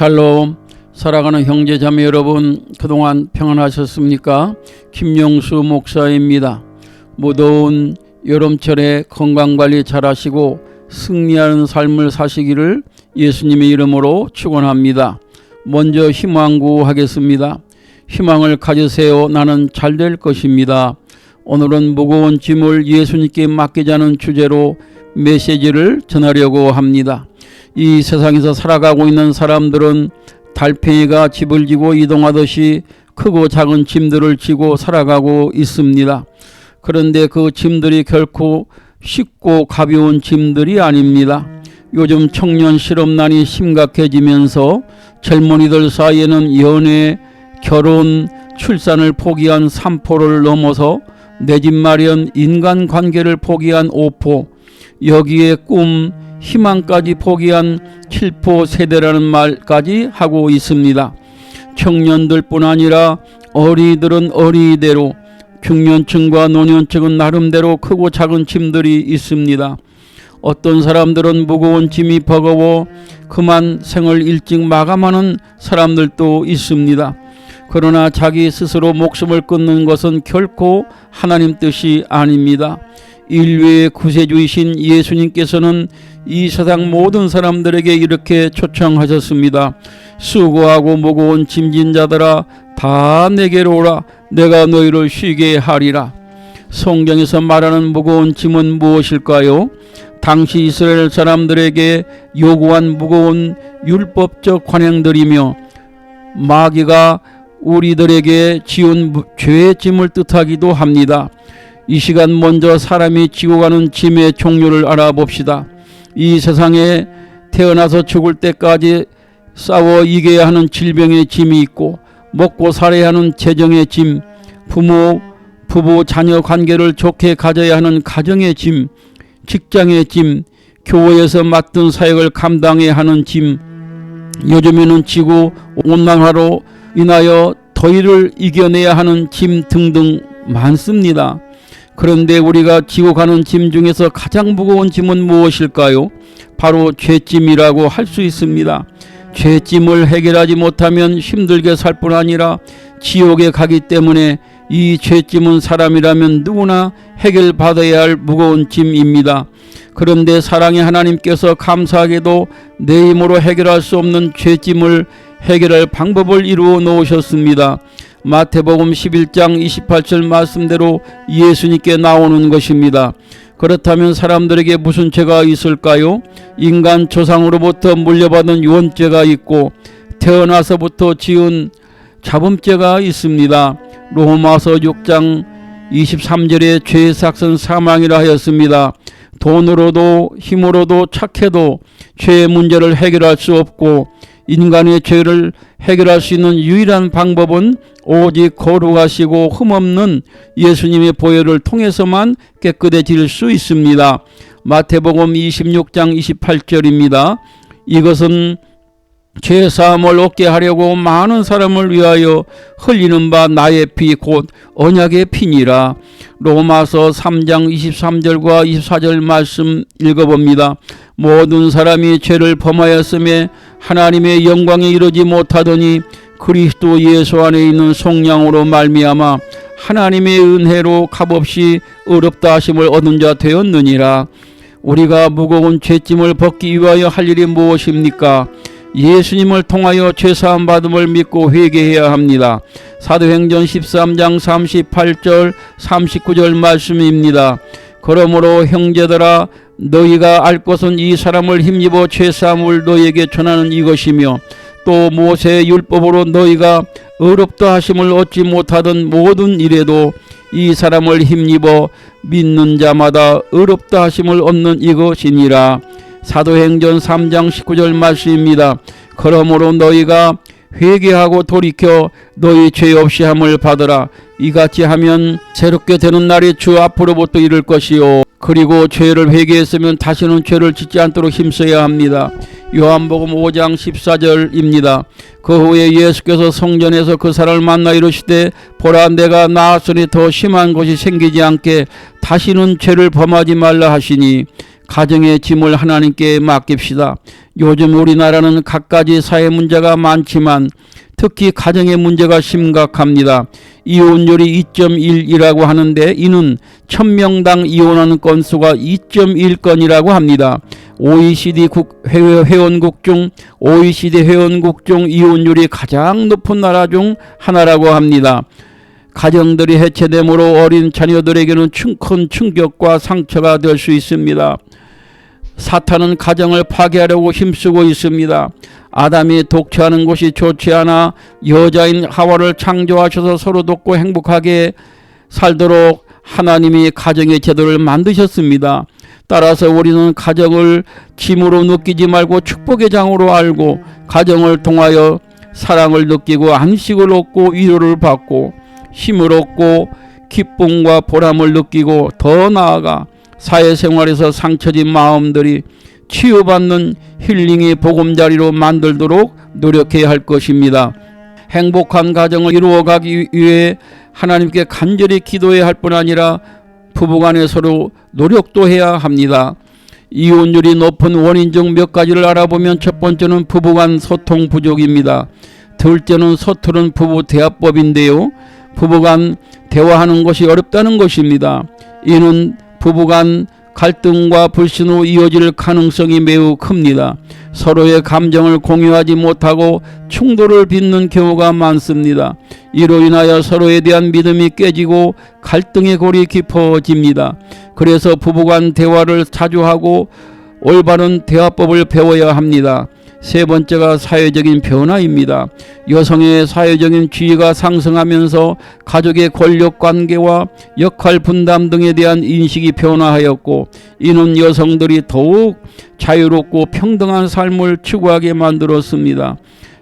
샬롬. 살아가는 형제자매 여러분, 그동안 평안하셨습니까? 김용수 목사입니다. 무더운 여름철에 건강관리 잘하시고 승리하는 삶을 사시기를 예수님의 이름으로 축원합니다. 먼저 희망구 하겠습니다. 희망을 가지세요. 나는 잘 될 것입니다. 오늘은 무거운 짐을 예수님께 맡기자는 주제로 메시지를 전하려고 합니다. 이 세상에서 살아가고 있는 사람들은 달팽이가 집을 지고 이동하듯이 크고 작은 짐들을 지고 살아가고 있습니다. 그런데 그 짐들이 결코 쉽고 가벼운 짐들이 아닙니다. 요즘 청년 실업난이 심각해지면서 젊은이들 사이에는 연애, 결혼, 출산을 포기한 3포를 넘어서 내 집 마련, 인간관계를 포기한 5포, 여기에 꿈, 희망까지 포기한 7포 세대라는 말까지 하고 있습니다. 청년들뿐 아니라 어린이들은 어린이대로, 중년층과 노년층은 나름대로 크고 작은 짐들이 있습니다. 어떤 사람들은 무거운 짐이 버거워 그만 생을 일찍 마감하는 사람들도 있습니다. 그러나 자기 스스로 목숨을 끊는 것은 결코 하나님 뜻이 아닙니다. 인류의 구세주이신 예수님께서는 이 세상 모든 사람들에게 이렇게 초청하셨습니다. 수고하고 무거운 짐진 자들아, 다 내게로 오라. 내가 너희를 쉬게 하리라. 성경에서 말하는 무거운 짐은 무엇일까요? 당시 이스라엘 사람들에게 요구한 무거운 율법적 관행들이며 마귀가 우리들에게 지은 죄의 짐을 뜻하기도 합니다. 이 시간 먼저 사람이 지고 가는 짐의 종류를 알아봅시다. 이 세상에 태어나서 죽을 때까지 싸워 이겨야 하는 질병의 짐이 있고, 먹고 살아야 하는 재정의 짐, 부부 자녀 관계를 좋게 가져야 하는 가정의 짐, 직장의 짐, 교회에서 맡은 사역을 감당해야 하는 짐, 요즘에는 지구 온난화로 인하여 더위를 이겨내야 하는 짐 등등 많습니다. 그런데 우리가 지고 가는 짐 중에서 가장 무거운 짐은 무엇일까요? 바로 죄짐이라고 할 수 있습니다. 죄짐을 해결하지 못하면 힘들게 살 뿐 아니라 지옥에 가기 때문에 이 죄짐은 사람이라면 누구나 해결받아야 할 무거운 짐입니다. 그런데 사랑의 하나님께서 감사하게도 내 힘으로 해결할 수 없는 죄짐을 해결할 방법을 이루어 놓으셨습니다. 마태복음 11장 28절 말씀대로 예수님께 나오는 것입니다. 그렇다면 사람들에게 무슨 죄가 있을까요? 인간 조상으로부터 물려받은 유언죄가 있고 태어나서부터 지은 자범죄가 있습니다. 로마서 6장 23절에 죄의 삭은 사망이라 하였습니다. 돈으로도 힘으로도 착해도 죄의 문제를 해결할 수 없고, 인간의 죄를 해결할 수 있는 유일한 방법은 오직 거룩하시고 흠없는 예수님의 보혈을 통해서만 깨끗해질 수 있습니다. 마태복음 26장 28절입니다. 이것은 죄사함을 얻게 하려고 많은 사람을 위하여 흘리는 바 나의 피 곧 언약의 피니라. 로마서 3장 23절과 24절 말씀 읽어봅니다. 모든 사람이 죄를 범하였음에 하나님의 영광에 이르지 못하더니 그리스도 예수 안에 있는 속량으로 말미암아 하나님의 은혜로 값없이 의롭다 하심을 얻은 자 되었느니라. 우리가 무거운 죄짐을 벗기 위하여 할 일이 무엇입니까? 예수님을 통하여 죄사함 받음을 믿고 회개해야 합니다. 사도행전 13장 38절 39절 말씀입니다. 그러므로 형제들아, 너희가 알 것은 이 사람을 힘입어 죄사함을 너희에게 전하는 이것이며, 또 모세의 율법으로 너희가 의롭다 하심을 얻지 못하던 모든 일에도 이 사람을 힘입어 믿는 자마다 의롭다 하심을 얻는 이것이니라. 사도행전 3장 19절 말씀입니다. 그러므로 너희가 회개하고 돌이켜 너희 죄 없이 함을 받으라. 이같이 하면 새롭게 되는 날이 주 앞으로부터 이를 것이요. 그리고 죄를 회개했으면 다시는 죄를 짓지 않도록 힘써야 합니다. 요한복음 5장 14절입니다. 그 후에 예수께서 성전에서 그 사람을 만나 이르시되, 보라, 내가 나았으니 더 심한 것이 생기지 않게 다시는 죄를 범하지 말라 하시니, 가정의 짐을 하나님께 맡깁시다. 요즘 우리나라는 갖가지 사회 문제가 많지만 특히 가정의 문제가 심각합니다. 이혼율이 2.1이라고 하는데 이는 1000명당 이혼하는 건수가 2.1건이라고 합니다. OECD 회원국 중 이혼율이 가장 높은 나라 중 하나라고 합니다. 가정들이 해체됨으로 어린 자녀들에게는 큰 충격과 상처가 될 수 있습니다. 사탄은 가정을 파괴하려고 힘쓰고 있습니다. 아담이 독처하는 것이 좋지 않아 여자인 하와를 창조하셔서 서로 돕고 행복하게 살도록 하나님이 가정의 제도를 만드셨습니다. 따라서 우리는 가정을 짐으로 느끼지 말고 축복의 장으로 알고 가정을 통하여 사랑을 느끼고 안식을 얻고 위로를 받고 힘을 얻고 기쁨과 보람을 느끼고 더 나아가 사회생활에서 상처진 마음들이 치유받는 힐링의 보금자리로 만들도록 노력해야 할 것입니다. 행복한 가정을 이루어가기 위해 하나님께 간절히 기도해야 할 뿐 아니라 부부간에 서로 노력도 해야 합니다. 이혼율이 높은 원인 중 몇 가지를 알아보면 첫 번째는 부부간 소통 부족입니다. 둘째는 서투른 부부 대화법인데요. 부부간 대화하는 것이 어렵다는 것입니다. 이는 부부간 갈등과 불신으로 이어질 가능성이 매우 큽니다. 서로의 감정을 공유하지 못하고 충돌을 빚는 경우가 많습니다. 이로 인하여 서로에 대한 믿음이 깨지고 갈등의 골이 깊어집니다. 그래서 부부간 대화를 자주 하고 올바른 대화법을 배워야 합니다. 세 번째가 사회적인 변화입니다. 여성의 사회적인 지위가 상승하면서 가족의 권력관계와 역할 분담 등에 대한 인식이 변화하였고 이는 여성들이 더욱 자유롭고 평등한 삶을 추구하게 만들었습니다.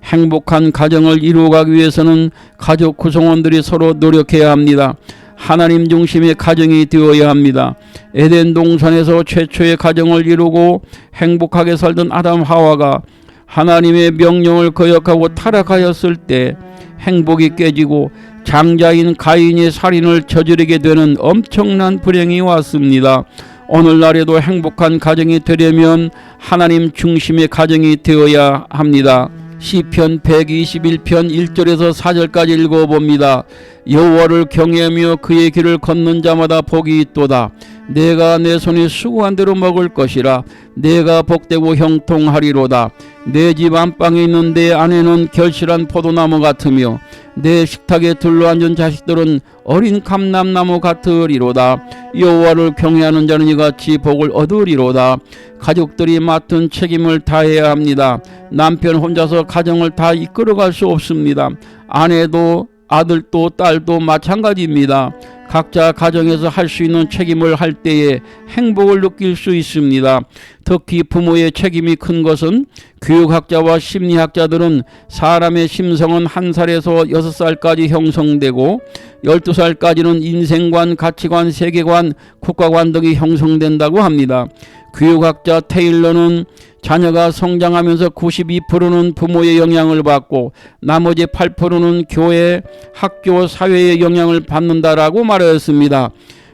행복한 가정을 이루어가기 위해서는 가족 구성원들이 서로 노력해야 합니다. 하나님 중심의 가정이 되어야 합니다. 에덴 동산에서 최초의 가정을 이루고 행복하게 살던 아담 하와가 하나님의 명령을 거역하고 타락하였을 때 행복이 깨지고 장자인 가인이 살인을 저지르게 되는 엄청난 불행이 왔습니다. 오늘날에도 행복한 가정이 되려면 하나님 중심의 가정이 되어야 합니다. 시편 121편 1절에서 4절까지 읽어봅니다. 여호와를 경외하며 그의 길을 걷는 자마다 복이 있도다. 내가 내 손이 수고한 대로 먹을 것이라. 내가 복되고 형통하리로다. 내 집 안방에 있는 내 아내는 결실한 포도나무 같으며 내 식탁에 둘러앉은 자식들은 어린 감람나무 같으리로다. 여호와를 경외하는 자는 이같이 복을 얻으리로다. 가족들이 맡은 책임을 다해야 합니다. 남편 혼자서 가정을 다 이끌어갈 수 없습니다. 아내도 아들도 딸도 마찬가지입니다. 각자 가정에서 할 수 있는 책임을 할 때에 행복을 느낄 수 있습니다. 특히 부모의 책임이 큰 것은 교육학자와 심리학자들은 사람의 심성은 1살에서 6살까지 형성되고 12살까지는 인생관, 가치관, 세계관, 국가관 등이 형성된다고 합니다. 교육학자 테일러는 자녀가 성장하면서 92%는 부모의 영향을 받고 나머지 8%는 교회, 학교, 사회의 영향을 받는다라고 말하였습니다.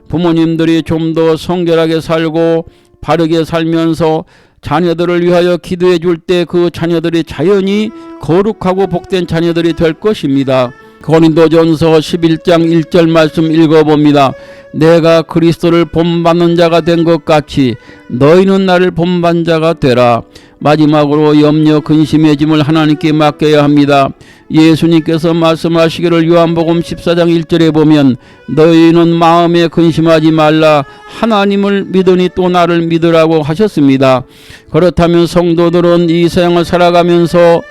부모님들이 좀 더 성결하게 살고 바르게 살면서 자녀들을 위하여 기도해 줄 때 그 자녀들이 자연히 거룩하고 복된 자녀들이 될 것입니다. 고린도전서 11장 1절 말씀 읽어봅니다. 내가 그리스도를 본받는 자가 된 것 같이 너희는 나를 본받는 자가 되라. 마지막으로 염려 근심의 짐을 하나님께 맡겨야 합니다. 예수님께서 말씀하시기를 요한복음 14장 1절에 보면 너희는 마음에 근심하지 말라. 하나님을 믿으니 또 나를 믿으라고 하셨습니다. 그렇다면 성도들은 이 세상을 살아가면서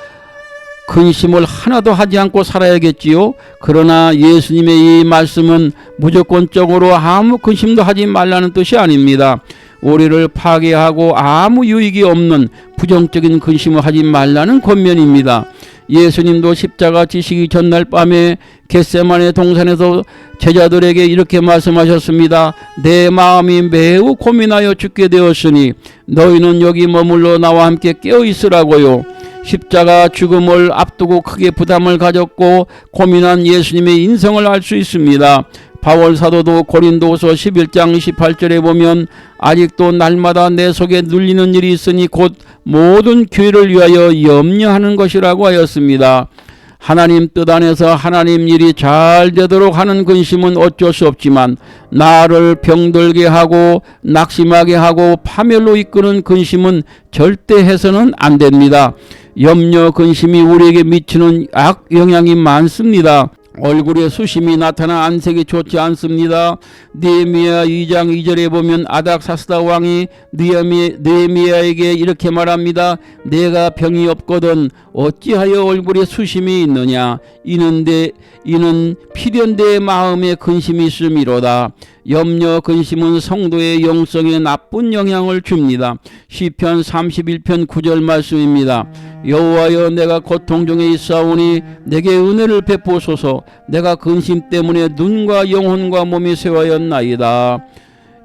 근심을 하나도 하지 않고 살아야겠지요. 그러나 예수님의 이 말씀은 무조건적으로 아무 근심도 하지 말라는 뜻이 아닙니다. 우리를 파괴하고 아무 유익이 없는 부정적인 근심을 하지 말라는 권면입니다. 예수님도 십자가 지시기 전날 밤에 겟세마네 동산에서 제자들에게 이렇게 말씀하셨습니다. 내 마음이 매우 고민하여 죽게 되었으니 너희는 여기 머물러 나와 함께 깨어 있으라고요. 십자가 죽음을 앞두고 크게 부담을 가졌고 고민한 예수님의 인성을 알 수 있습니다. 바울 사도도 고린도서 11장 28절에 보면 아직도 날마다 내 속에 눌리는 일이 있으니 곧 모든 교회를 위하여 염려하는 것이라고 하였습니다. 하나님 뜻 안에서 하나님 일이 잘 되도록 하는 근심은 어쩔 수 없지만 나를 병들게 하고 낙심하게 하고 파멸로 이끄는 근심은 절대 해서는 안 됩니다. 염려 근심이 우리에게 미치는 악 영향이 많습니다. 얼굴에 수심이 나타나 안색이 좋지 않습니다. 느헤미야 2장 2절에 보면 아닥사스다 왕이 느헤미야에게 이렇게 말합니다. 내가 병이 없거든 어찌하여 얼굴에 수심이 있느냐. 이는 필연대의 마음에 근심이 있음이로다. 염려 근심은 성도의 영성에 나쁜 영향을 줍니다. 시편 31편 9절 말씀입니다. 여호와여 내가 고통 중에 있사오니 내게 은혜를 베푸소서. 내가 근심 때문에 눈과 영혼과 몸이 쇠하였나이다.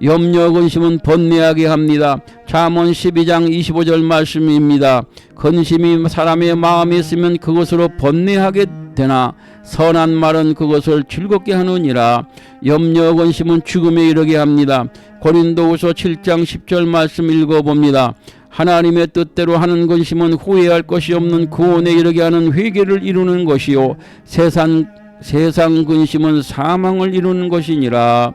염려 근심은 번뇌하게 합니다. 잠언 12장 25절 말씀입니다. 근심이 사람의 마음에 있으면 그것으로 번뇌하게 되나 선한 말은 그것을 즐겁게 하느니라. 염려 근심은 죽음에 이르게 합니다. 고린도후서 7장 10절 말씀 읽어봅니다. 하나님의 뜻대로 하는 근심은 후회할 것이 없는 구원에 이르게 하는 회개를 이루는 것이요 세상 근심은 사망을 이루는 것이니라.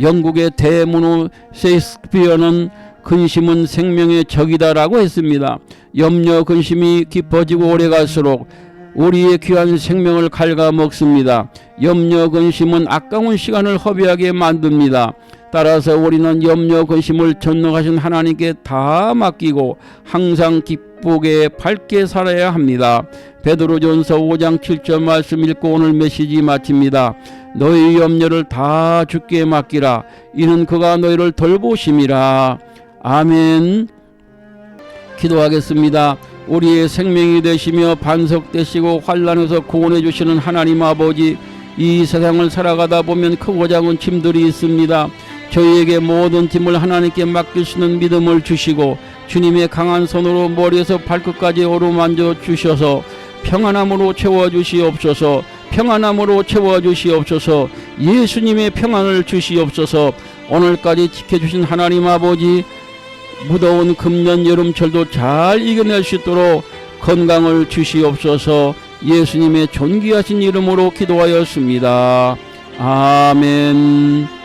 영국의 대문호 셰익스피어는 근심은 생명의 적이다라고 했습니다. 염려 근심이 깊어지고 오래갈수록 우리의 귀한 생명을 갉아먹습니다. 염려 근심은 아까운 시간을 허비하게 만듭니다. 따라서 우리는 염려 근심을 전능하신 하나님께 다 맡기고 항상 기쁘게 밝게 살아야 합니다. 베드로전서 5장 7절 말씀 읽고 오늘 메시지 마칩니다. 너희 염려를 다 주께 맡기라. 이는 그가 너희를 돌보심이라. 아멘. 기도하겠습니다. 우리의 생명이 되시며 반석 되시고 환난에서 구원해 주시는 하나님 아버지, 이 세상을 살아가다 보면 크고 작은 짐들이 있습니다. 저희에게 모든 짐을 하나님께 맡길 수 있는 믿음을 주시고 주님의 강한 손으로 머리에서 발끝까지 어루만져 주셔서 평안함으로 채워주시옵소서. 평안함으로 채워주시옵소서. 예수님의 평안을 주시옵소서. 오늘까지 지켜주신 하나님 아버지, 무더운 금년 여름철도 잘 이겨낼 수 있도록 건강을 주시옵소서. 예수님의 존귀하신 이름으로 기도하였습니다. 아멘.